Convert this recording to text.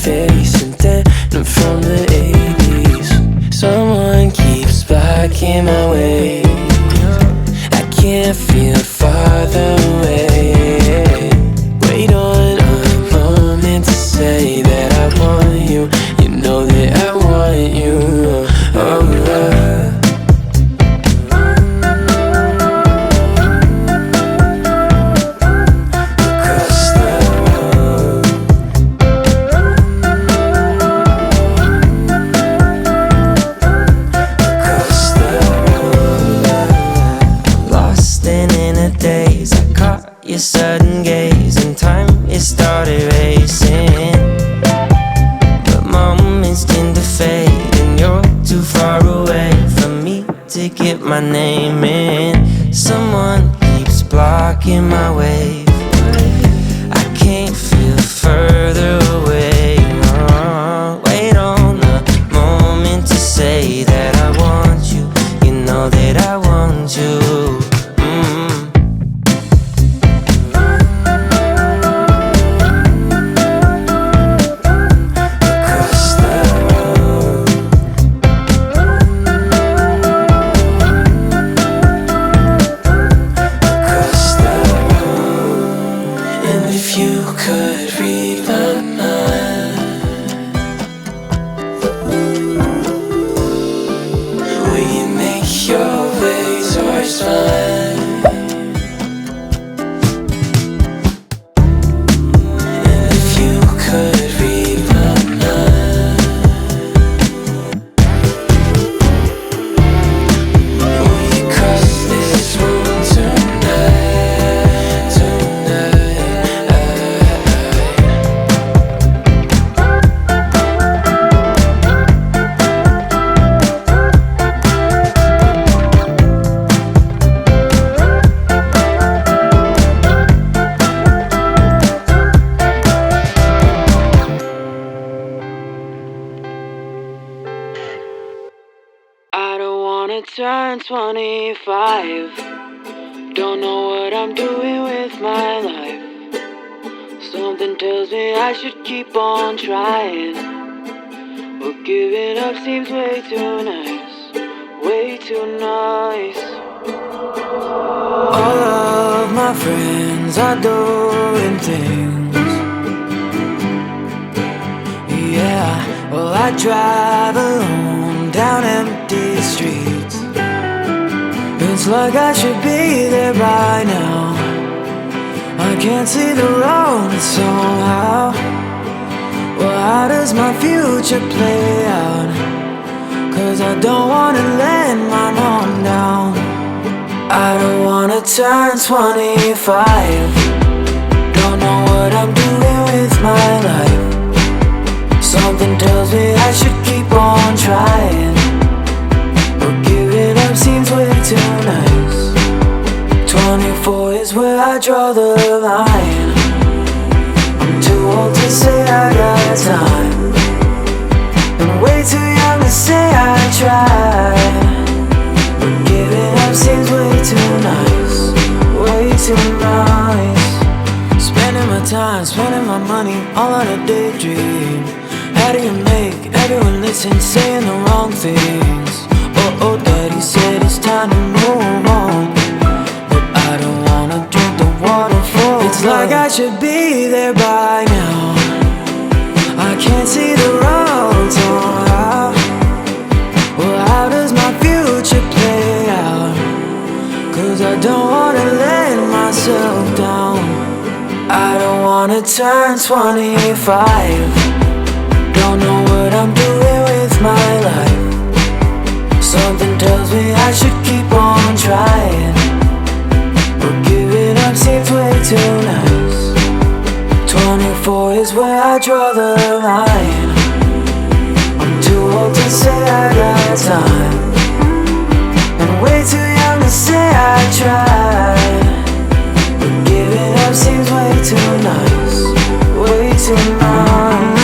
face and denim from the 80s. Someone keeps blocking my way. I can't feel farther away. Wait on a moment to say that I want you. You know that I want you. Your sudden gaze and time, it started racing. But moments tend to fade and you're too far away from me to get my name in. Someone keeps blocking my way. I can't feel further away. Wait on a moment to say that I want you. You know that I want you. If you could read my mind, will you make your way towards mine? And if you could read my mind, will you cross this room tonight, tonight? I don't wanna turn 25. Don't know what I'm doing with my life. Something tells me I should keep on trying, but giving up seems way too nice, way too nice. All of my friends are doing things. Yeah, well, I drive alone down empty streets. It's like I should be there by now. I can't see the road somehow. Well, how does my future play out? 'Cause I don't wanna let my mom down. I don't wanna turn 25. Don't know what I'm doing with my life. Something tells me I should keep on trying, but giving up seems way too nice. 24 is where I draw the line. I'm too old to say I got time, and way too young to say I tried. But giving up seems way too nice, way too nice. Spending my time, spending my money all on a daydream. How do you make everyone listen saying the wrong things? Oh, daddy said it's time to move on, but I don't wanna drink the waterfall. It's like I should be there by now. I can't see the road somehow. Well, how does my future play out? 'Cause I don't wanna let myself down. I don't wanna turn 25. Don't know what I'm doing with my life. Something tells me I should keep on trying, but giving up seems way too nice. 24 is where I draw the line. I'm too old to say I got time, and way too young to say I tried. But giving up seems way too nice, way too nice.